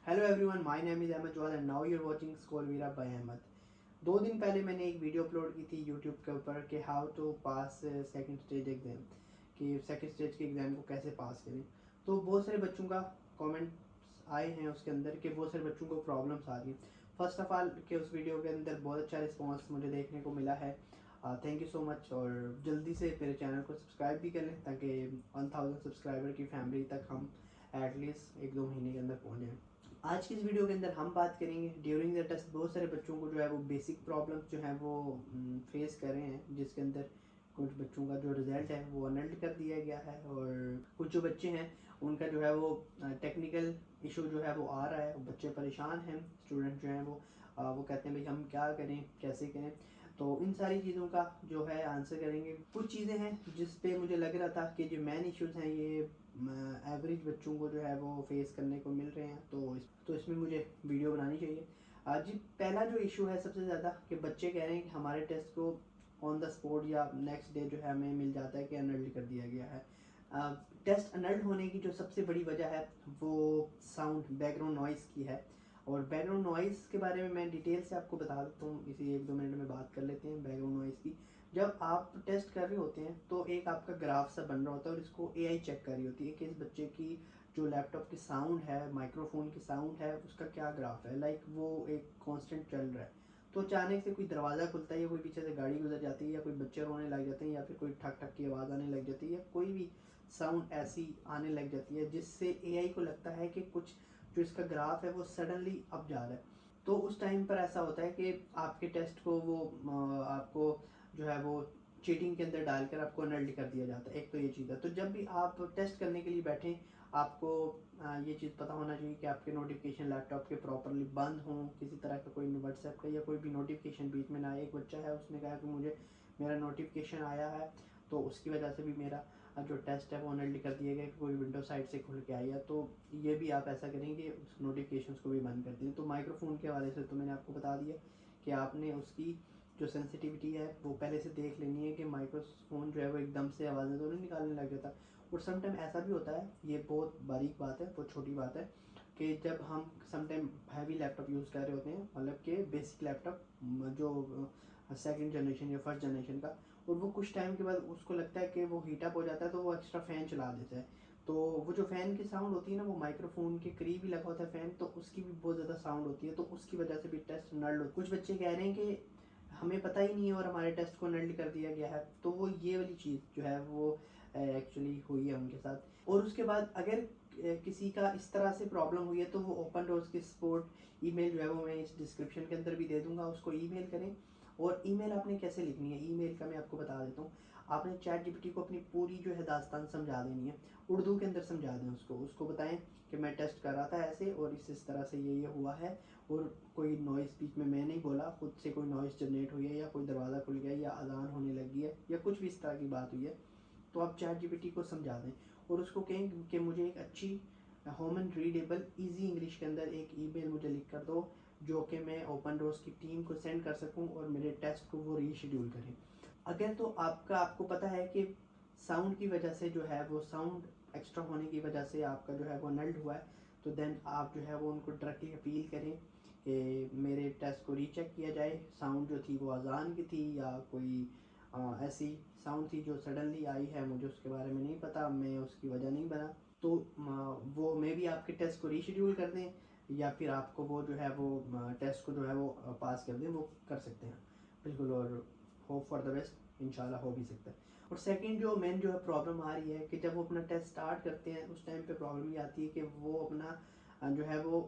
Hello everyone, my name is Ahmad Jawad and now you are watching स्कूलवीरा by Ahmad. 2 दिन पहले मैंने एक वीडियो अपलोड की थी यूट्यूब के ऊपर कि how to pass second stage exam, कि सेकंड स्टेज के एग्ज़ाम को कैसे पास करें। तो बहुत सारे बच्चों का कमेंट्स आए हैं उसके अंदर कि बहुत सारे बच्चों को प्रॉब्लम्स आ रही हैं। फर्स्ट ऑफ ऑल कि उस वीडियो के अंदर बहुत अच्छा रिस्पॉन्स मुझे देखने को मिला है। Thank you so much. और जल्दी से मेरे चैनल को सब्सक्राइब भी कर लें ताकि 1000 सब्सक्राइबर की फैमिली तक हम एटलीस्ट 1-2 महीने के अंदर पहुँच जाएँ। आज की इस वीडियो के अंदर हम बात करेंगे ड्यूरिंग द टेस्ट बहुत सारे बच्चों को जो है वो बेसिक प्रॉब्लम्स जो है वो फेस कर रहे हैं, जिसके अंदर कुछ बच्चों का जो रिज़ल्ट है वो अनल्ट कर दिया गया है और कुछ जो बच्चे हैं उनका जो है वो टेक्निकल इशू जो है वो आ रहा है। बच्चे परेशान हैं, स्टूडेंट जो हैं वो कहते हैं भाई हम क्या करें, कैसे करें। तो इन सारी चीज़ों का जो है आंसर करेंगे। कुछ चीज़ें हैं जिस पे मुझे लग रहा था कि जो मेन इश्यूज हैं ये एवरेज बच्चों को जो है वो फेस करने को मिल रहे हैं, तो इसमें मुझे वीडियो बनानी चाहिए। जी, पहला जो इशू है सबसे ज़्यादा कि बच्चे कह रहे हैं कि हमारे टेस्ट को ऑन द स्पॉट या नेक्स्ट डे जो है हमें मिल जाता है कि अनल्ड कर दिया गया है। टेस्ट अनल्ड होने की जो सबसे बड़ी वजह है वो साउंड बैकग्राउंड नॉइज़ की है। और बैकग्राउंड नॉइज़ के बारे में मैं डिटेल से आपको बता देता हूँ, इसी 1-2 मिनट में बात कर लेते हैं बैकग्राउंड नॉइज़ की। जब आप टेस्ट कर रहे होते हैं तो एक आपका ग्राफ सा बन रहा होता है और इसको एआई चेक कर रही होती है कि इस बच्चे की जो लैपटॉप की साउंड है, माइक्रोफोन की साउंड है, उसका क्या ग्राफ है, लाइक वो एक कांस्टेंट चल रहा है। तो अचानक से कोई दरवाज़ा खुलता है या कोई पीछे से गाड़ी गुजर जाती है या कोई बच्चे रोने लग जाते हैं या फिर कोई ठक ठक की आवाज़ आने लग जाती है या कोई भी साउंड ऐसी आने लग जाती है जिससे एआई को लगता है कि कुछ जो इसका ग्राफ है वो सडनली अप जा रहा है। तो उस टाइम पर ऐसा होता है कि आपके टेस्ट को वो आपको जो है वो चीटिंग के अंदर डालकर आपको नल्ड कर दिया जाता है। एक तो ये चीज़ है। तो जब भी आप टेस्ट करने के लिए बैठें आपको ये चीज़ पता होना चाहिए कि आपके नोटिफिकेशन लैपटॉप के प्रॉपरली बंद हों, किसी तरह का कोई व्हाट्सएप का या कोई भी नोटिफिकेशन बीच में ना आए। एक बच्चा है उसने कहा कि मुझे मेरा नोटिफिकेशन आया है तो उसकी वजह से भी मेरा जो टेस्ट है वो अनल्ड कर दिया गया कि कोई विंडो साइड से खुल के आई है। तो ये भी आप ऐसा करेंगे उस नोटिफिकेशन को भी बंद कर दें। तो माइक्रोफोन के हवाले से तो मैंने आपको बता दिया कि आपने उसकी जो सेंसिटिविटी है वो पहले से देख लेनी है कि माइक्रोफोन जो है वो एकदम से आवाज़ें तो नहीं निकालने लग जाता। और समटाइम ऐसा भी होता है, ये बहुत बारीक बात है, बहुत छोटी बात है, कि जब हम समटाइम हैवी लैपटॉप यूज़ कर रहे होते हैं, मतलब कि बेसिक लैपटॉप जो सेकंड जनरेशन या फर्स्ट जनरेशन का, और वो कुछ टाइम के बाद उसको लगता है कि वो हीटअप हो जाता है तो वो एक्स्ट्रा फ़ैन चला देता है। तो वो जो फ़ैन की साउंड होती है ना वो माइक्रोफोन के करीब ही लगा होता है फ़ैन, तो उसकी भी बहुत ज़्यादा साउंड होती है, तो उसकी वजह से भी टेस्ट नल्ड होता है। कुछ बच्चे कह रहे हैं कि हमें पता ही नहीं है और हमारे टेस्ट को नल्ड कर दिया गया है। तो वो ये वाली चीज़ जो है वो एक्चुअली हुई है उनके साथ। और उसके बाद अगर किसी का इस तरह से प्रॉब्लम हुई है तो वो ओपन डोर्स की सपोर्ट ईमेल जो है वो मैं इस डिस्क्रिप्शन के अंदर भी दे दूंगा, उसको ईमेल करें। और ईमेल आपने कैसे लिखनी है, ईमेल का मैं आपको बता देता हूँ। आपने चैट जीपीटी को अपनी पूरी जो है दास्तान समझा देनी है, उर्दू के अंदर समझा दें उसको बताएं कि मैं टेस्ट कर रहा था ऐसे और इस तरह से ये हुआ है, और कोई नॉइज़ बीच में मैं नहीं बोला, खुद से कोई नॉइज़ जनरेट हुई है या कोई दरवाज़ा खुल गया या अजान होने लगी है या कुछ भी इस तरह की बात हुई है, तो आप चैट जीपीटी को समझा दें। और उसको कहें कि मुझे एक अच्छी ह्यूमन रीडेबल ईजी इंग्लिश के अंदर एक ईमेल मुझे लिख कर दो जो कि मैं ओपन डोर्स की टीम को सेंड कर सकूं और मेरे टेस्ट को वो रीशेड्यूल करें। अगर तो आपको पता है कि साउंड की वजह से जो है वो साउंड एक्स्ट्रा होने की वजह से आपका जो है वो नल्ड हुआ है, तो देन आप जो है वो उनको डायरेक्टली अपील करें कि मेरे टेस्ट को रीचेक किया जाए। साउंड जो थी वो अजान की थी या कोई ऐसी साउंड थी जो सडनली आई है, मुझे उसके बारे में नहीं पता, मैं उसकी वजह नहीं बना। तो वो मे भी आपके टेस्ट को रीशेड्यूल कर दें या फिर आपको वो जो है वो टेस्ट को जो है वो पास कर दें, वो कर सकते हैं बिल्कुल। और होप फॉर द बेस्ट, इंशाल्लाह हो भी सकता है। और सेकंड जो मेन जो है प्रॉब्लम आ रही है कि जब वो अपना टेस्ट स्टार्ट करते हैं उस टाइम पे प्रॉब्लम ये आती है कि वो अपना जो है वो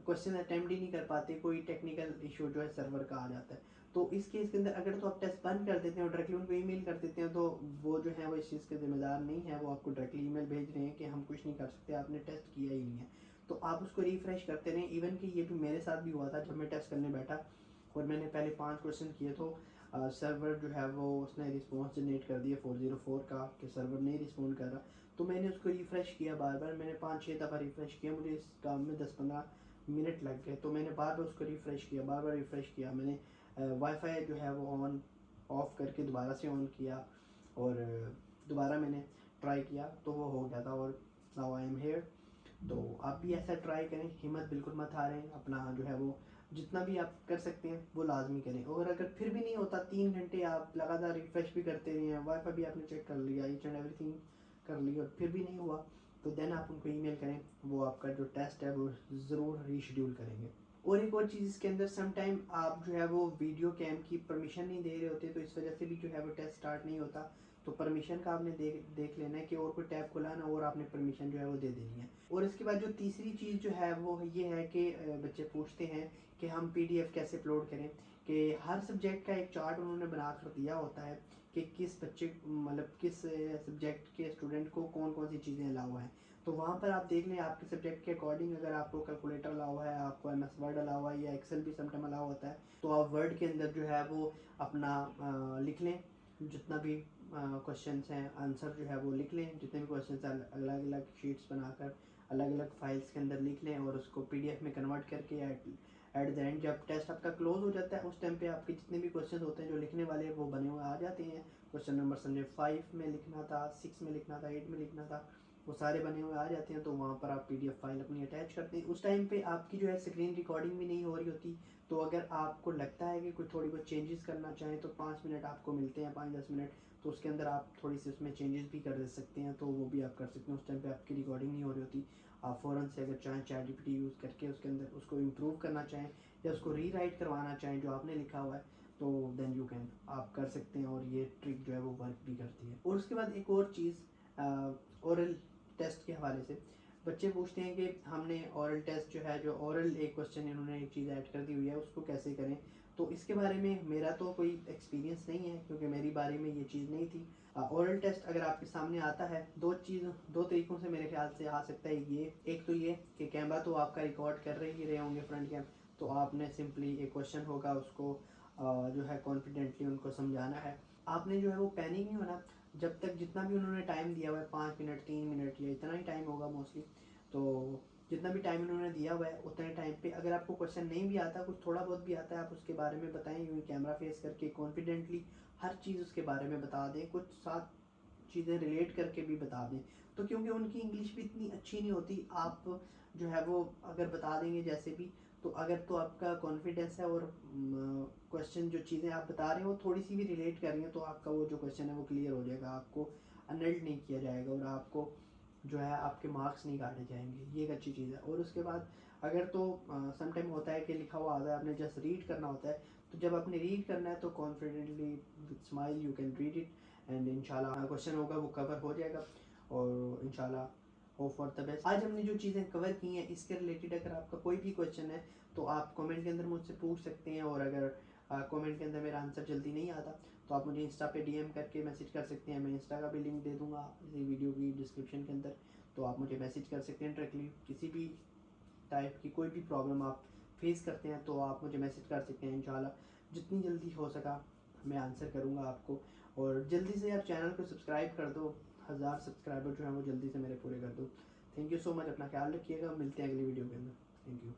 क्वेश्चन अटैम्प्ट ही नहीं कर पाते, कोई टेक्निकल इशू जो है सर्वर का आ जाता है। तो इस केस के अंदर अगर तो आप टेस्ट बंद कर देते हैं और डायरेक्टली उनको ईमेल कर देते हैं तो वो जो है वो इस चीज़ के जिम्मेदार नहीं है, वो आपको डायरेक्टली ईमेल भेज रहे हैं कि हम कुछ नहीं कर सकते, आपने टेस्ट किया ही नहीं है। तो आप उसको रिफ्रेश करते रहें। इवन कि ये भी मेरे साथ भी हुआ था जब मैं टेस्ट करने बैठा और मैंने पहले 5 क्वेश्चन किए तो सर्वर जो है वो उसने रिस्पॉन्स जनरेट कर दिया 404 का कि सर्वर नहीं रिस्पॉन्ड कर रहा। तो मैंने उसको रिफ़्रेश किया बार बार, मैंने 5-6 दफ़ा रिफ़्रेश किया, मुझे इस काम में 10-15 मिनट लग गए। तो मैंने बार बार उसको रिफ़्रेश किया, बार बार रिफ़्रेश किया। मैंने वाईफाई जो है वो ऑन ऑफ़ करके दोबारा से ऑन किया और दोबारा मैंने ट्राई किया तो वो हो गया था। और नाउ आई एम हेयर। तो आप भी ऐसा ट्राई करें, हिम्मत बिल्कुल मत हारें, अपना जो है वो जितना भी आप कर सकते हैं वो लाजमी करें। और अगर फिर भी नहीं होता, 3 घंटे आप लगातार रिफ्रेश भी करते रहे हैं, वाईफाई भी आपने चेक कर लिया, ईच एंड एवरीथिंग कर ली और फिर भी नहीं हुआ, तो देन आप उनको ईमेल करें, वो आपका जो टेस्ट है वो ज़रूर रीशेड्यूल करेंगे। और एक और चीज़ इसके अंदर, सम टाइम आप जो है वो वीडियो कैम की परमिशन नहीं दे रहे होते, तो इस वजह से भी जो है वो टेस्ट स्टार्ट नहीं होता। तो परमिशन का आपने देख लेना है कि और कोई टैब खुला ना और आपने परमिशन जो है वो दे देनी है। और इसके बाद जो तीसरी चीज़ जो है वो ये है कि बच्चे पूछते हैं कि हम PDF कैसे अपलोड करें, कि हर सब्जेक्ट का एक चार्ट उन्होंने बना कर दिया होता है कि किस बच्चे मतलब किस सब्जेक्ट के स्टूडेंट को कौन कौन सी चीज़ें अलाउ हैं। तो वहाँ पर आप देख लें आपके सब्जेक्ट के अकॉर्डिंग, अगर आपको कैलकुलेटर अलाउ है, आपको MS वर्ड अलाउ है या एक्सेल भी समटाइम अलाउ होता है, तो आप वर्ड के अंदर जो है वो अपना लिख लें, जितना भी क्वेश्चंस हैं आंसर जो है वो लिख लें, जितने भी क्वेश्चंस अलग अलग शीट्स बनाकर अलग अलग फाइल्स के अंदर लिख लें और उसको PDF में कन्वर्ट करके एट द एंड जब टेस्ट आपका क्लोज हो जाता है उस टाइम पे आपके जितने भी क्वेश्चन होते हैं जो लिखने वाले वो बने हुए आ जाते हैं। क्वेश्चन नंबर समझे 5 में लिखना था, 6 में लिखना था, 8 में लिखना था, वो सारे बने हुए आ जाते हैं। तो वहाँ पर आप PDF फाइल अपनी अटैच करते हैं। उस टाइम पे आपकी जो है स्क्रीन रिकॉर्डिंग भी नहीं हो रही होती, तो अगर आपको लगता है कि कोई थोड़ी बहुत चेंजेस करना चाहें तो 5 मिनट आपको मिलते हैं, 5-10 मिनट, तो उसके अंदर आप थोड़ी सी उसमें चेंजेस भी कर दे सकते हैं, तो वो भी आप कर सकते हैं। उस टाइम पे आपकी रिकॉर्डिंग नहीं हो रही होती, आप फ़ौरन से अगर चाहें ChatGPT यूज़ करके उसके अंदर उसको इम्प्रूव करना चाहें या उसको रीराइट करवाना चाहें जो आपने लिखा हुआ है, तो देन यू कैन, आप कर सकते हैं। और ये ट्रिक जो है वो वर्क भी करती है। और उसके बाद एक और चीज़, ओरल टेस्ट के हवाले से बच्चे पूछते हैं कि हमने ओरल टेस्ट जो है, जो ओरल एक क्वेश्चन इन्होंने एक चीज़ ऐड कर दी हुई है, उसको कैसे करें। तो इसके बारे में मेरा तो कोई एक्सपीरियंस नहीं है, क्योंकि मेरी बारे में ये चीज़ नहीं थी। ओरल टेस्ट अगर आपके सामने आता है, दो तरीक़ों से मेरे ख्याल से आ सकता है। ये एक तो ये कि कैमरा तो आपका रिकॉर्ड कर रहे होंगे फ्रंट कैम, तो आपने सिंपली एक क्वेश्चन होगा उसको जो है कॉन्फिडेंटली उनको समझाना है। आपने जो है वो पैनिक नहीं होना, जब तक जितना भी उन्होंने टाइम दिया हुआ है, 5 मिनट, 3 मिनट या इतना ही टाइम होगा मोस्टली, तो जितना भी टाइम उन्होंने दिया हुआ है उतने टाइम पे अगर आपको क्वेश्चन नहीं भी आता, कुछ थोड़ा बहुत भी आता है, आप उसके बारे में बताएं, यूँ कैमरा फेस करके कॉन्फिडेंटली हर चीज़ उसके बारे में बता दें, कुछ 7 चीज़ें रिलेट करके भी बता दें। तो क्योंकि उनकी इंग्लिश भी इतनी अच्छी नहीं होती, आप जो है वो अगर बता देंगे जैसे भी, तो अगर तो आपका कॉन्फिडेंस है और क्वेश्चन जो चीज़ें आप बता रहे हो थोड़ी सी भी रिलेट कर रही हैं, तो आपका वो जो क्वेश्चन है वो क्लियर हो जाएगा, आपको अनल्ड नहीं किया जाएगा और आपको जो है आपके मार्क्स नहीं काटे जाएंगे। ये एक अच्छी चीज़ है। और उसके बाद अगर तो सम टाइम होता है कि लिखा हुआ आता है, आपने जस्ट रीड करना होता है, तो जब आपने रीड करना है तो confidently with smile you can read it and इंशाल्लाह क्वेश्चन होगा वो कवर हो जाएगा और इंशाल्लाह होप फॉर द बेस्ट। आज हमने जो चीज़ें कवर की हैं इसके रिलेटेड अगर आपका कोई भी क्वेश्चन है तो आप कमेंट के अंदर मुझसे पूछ सकते हैं, और अगर कमेंट के अंदर मेरा आंसर जल्दी नहीं आता तो आप मुझे इंस्टा पे DM करके मैसेज कर सकते हैं। मैं इंस्टा का भी लिंक दे दूँगा इसी वीडियो की डिस्क्रिप्शन के अंदर, तो आप मुझे मैसेज कर सकते हैं डायरेक्टली। किसी भी टाइप की कोई भी प्रॉब्लम आप फेस करते हैं तो आप मुझे मैसेज कर सकते हैं। इंशाल्लाह जितनी जल्दी हो सका मैं आंसर करूँगा आपको। और जल्दी से यार चैनल को सब्सक्राइब कर दो, 1000 सब्सक्राइबर जो है वो जल्दी से मेरे पूरे कर दो। थैंक यू सो मच, अपना ख्याल रखिएगा, मिलते हैं अगली वीडियो के अंदर। Thank you.